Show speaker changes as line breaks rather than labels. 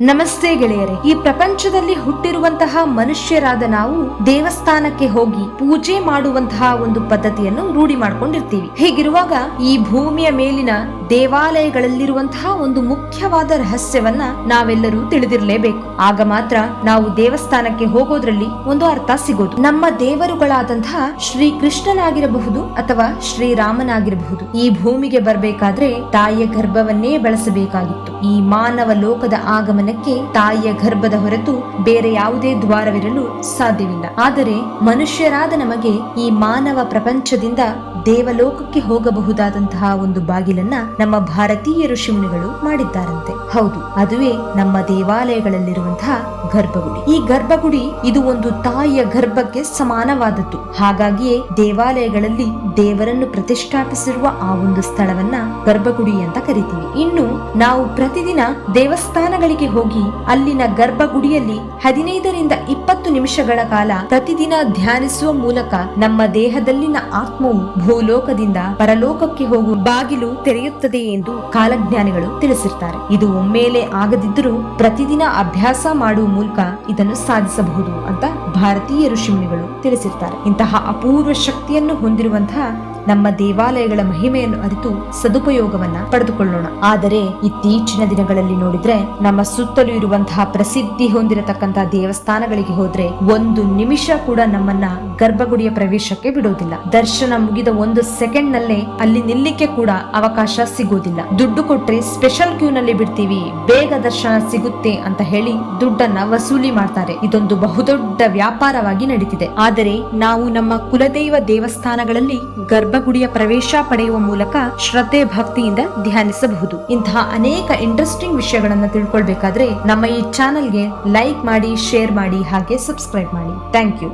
ನಮಸ್ತೆ ಗೆಳೆಯರೆ. ಈ ಪ್ರಪಂಚದಲ್ಲಿ ಹುಟ್ಟಿರುವಂತಹ ಮನುಷ್ಯರಾದ ನಾವು ದೇವಸ್ಥಾನಕ್ಕೆ ಹೋಗಿ ಪೂಜೆ ಮಾಡುವಂತಹ ಒಂದು ಪದ್ಧತಿಯನ್ನು ರೂಢಿ ಮಾಡ್ಕೊಂಡಿರ್ತೀವಿ. ಹೀಗಿರುವಾಗ ಈ ಭೂಮಿಯ ಮೇಲಿನ ದೇವಾಲಯಗಳಲ್ಲಿರುವಂತಹ ಒಂದು ಮುಖ್ಯವಾದ ರಹಸ್ಯವನ್ನ ನಾವೆಲ್ಲರೂ ತಿಳಿದಿರಲೇಬೇಕು. ಆಗ ಮಾತ್ರ ನಾವು ದೇವಸ್ಥಾನಕ್ಕೆ ಹೋಗೋದ್ರಲ್ಲಿ ಒಂದು ಅರ್ಥ ಸಿಗೋದು. ನಮ್ಮ ದೇವರುಗಳಾದಂತಹ ಶ್ರೀ ಕೃಷ್ಣನಾಗಿರಬಹುದು ಅಥವಾ ಶ್ರೀರಾಮನಾಗಿರಬಹುದು, ಈ ಭೂಮಿಗೆ ಬರಬೇಕಾದ್ರೆ ತಾಯಿಯ ಗರ್ಭವನ್ನೇ ಬಳಸಬೇಕಾಗಿತ್ತು. ಈ ಮಾನವ ಲೋಕದ ಆಗಮನಕ್ಕೆ ತಾಯಿಯ ಗರ್ಭದ ಹೊರತು ಬೇರೆ ಯಾವುದೇ ದ್ವಾರವಿರಲು ಸಾಧ್ಯವಿಲ್ಲ. ಆದರೆ ಮನುಷ್ಯರಾದ ನಮಗೆ ಈ ಮಾನವ ಪ್ರಪಂಚದಿಂದ ದೇವಲೋಕಕ್ಕೆ ಹೋಗಬಹುದಾದಂತಹ ಒಂದು ಬಾಗಿಲನ್ನ ನಮ್ಮ ಭಾರತೀಯ ಋಷಿಮುನಿಗಳು ಮಾಡಿದ್ದಾರಂತೆ. ಹೌದು, ಅದುವೇ ನಮ್ಮ ದೇವಾಲಯಗಳಲ್ಲಿರುವಂತಹ ಗರ್ಭಗುಡಿ. ಈ ಗರ್ಭಗುಡಿ ಇದು ಒಂದು ತಾಯಿಯ ಗರ್ಭಕ್ಕೆ ಸಮಾನವಾದದ್ದು. ಹಾಗಾಗಿಯೇ ದೇವಾಲಯಗಳಲ್ಲಿ ದೇವರನ್ನು ಪ್ರತಿಷ್ಠಾಪಿಸಿರುವ ಆ ಒಂದು ಸ್ಥಳವನ್ನ ಗರ್ಭಗುಡಿ ಅಂತ ಕರಿತೀವಿ. ಇನ್ನು ನಾವು ಪ್ರತಿದಿನ ದೇವಸ್ಥಾನಗಳಿಗೆ ಹೋಗಿ ಅಲ್ಲಿನ ಗರ್ಭಗುಡಿಯಲ್ಲಿ 15ರಿಂದ 20 ನಿಮಿಷಗಳ ಕಾಲ ಪ್ರತಿದಿನ ಧ್ಯಾನಿಸುವ ಮೂಲಕ ನಮ್ಮ ದೇಹದಲ್ಲಿನ ಆತ್ಮವು ಭೂಲೋಕದಿಂದ ಪರಲೋಕಕ್ಕೆ ಹೋಗುವ ಬಾಗಿಲು ತೆರೆಯುತ್ತದೆ ಎಂದು ಕಾಲಜ್ಞಾನಿಗಳು ತಿಳಿಸಿರ್ತಾರೆ. ಇದು ಒಮ್ಮೆಲೆ ಆಗದಿದ್ದರೂ ಪ್ರತಿದಿನ ಅಭ್ಯಾಸ ಮಾಡುವ ಮೂಲಕ ಇದನ್ನು ಸಾಧಿಸಬಹುದು ಅಂತ ಭಾರತೀಯ ಋಷಿಮುನಿಗಳು ತಿಳಿಸಿರ್ತಾರೆ. ಇಂತಹ ಅಪೂರ್ವ ಶಕ್ತಿಯನ್ನು ಹೊಂದಿರುವಂತಹ ನಮ್ಮ ದೇವಾಲಯಗಳ ಮಹಿಮೆಯನ್ನು ಅರಿತು ಸದುಪಯೋಗವನ್ನ ಪಡೆದುಕೊಳ್ಳೋಣ. ಆದರೆ ಇತ್ತೀಚಿನ ದಿನಗಳಲ್ಲಿ ನೋಡಿದ್ರೆ ನಮ್ಮ ಸುತ್ತಲೂ ಇರುವಂತಹ ಪ್ರಸಿದ್ಧಿ ಹೊಂದಿರತಕ್ಕಂತಹ ದೇವಸ್ಥಾನಗಳಿಗೆ ಹೋದ್ರೆ 1 ನಿಮಿಷ ಕೂಡ ನಮ್ಮನ್ನ ಗರ್ಭಗುಡಿಯ ಪ್ರವೇಶಕ್ಕೆ ಬಿಡೋದಿಲ್ಲ. ದರ್ಶನ ಮುಗಿದ 1 ಸೆಕೆಂಡ್ ನಲ್ಲೇ ಅಲ್ಲಿ ನಿಲ್ಲಿಕ್ಕೆ ಕೂಡ ಅವಕಾಶ ಸಿಗೋದಿಲ್ಲ. ದುಡ್ಡು ಕೊಟ್ರೆ ಸ್ಪೆಷಲ್ ಕ್ಯೂ ನಲ್ಲಿ ಬಿಡ್ತೀವಿ, ಬೇಗ ದರ್ಶನ ಸಿಗುತ್ತೆ ಅಂತ ಹೇಳಿ ದುಡ್ಡನ್ನ ವಸೂಲಿ ಮಾಡ್ತಾರೆ. ಇದೊಂದು ಬಹುದೊಡ್ಡ ವ್ಯಾಪಾರವಾಗಿ ನಡೀತಿದೆ. ಆದರೆ ನಾವು ನಮ್ಮ ಕುಲದೈವ ದೇವಸ್ಥಾನಗಳಲ್ಲಿ ಗರ್ಭಗುಡಿಯ ಪ್ರವೇಶ ಪಡೆಯುವ ಮೂಲಕ ಶ್ರದ್ಧೆ ಭಕ್ತಿಯಿಂದ ಧ್ಯಾನಿಸಬಹುದು. ಇಂತಹ ಅನೇಕ ಇಂಟ್ರೆಸ್ಟಿಂಗ್ ವಿಷಯಗಳನ್ನ ತಿಳ್ಕೊಳ್ಬೇಕಾದ್ರೆ ನಮ್ಮ ಈ ಚಾನೆಲ್ಗೆ ಲೈಕ್ ಮಾಡಿ, ಶೇರ್ ಮಾಡಿ, ಹಾಗೆ ಸಬ್ಸ್ಕ್ರೈಬ್ ಮಾಡಿ. Thank you.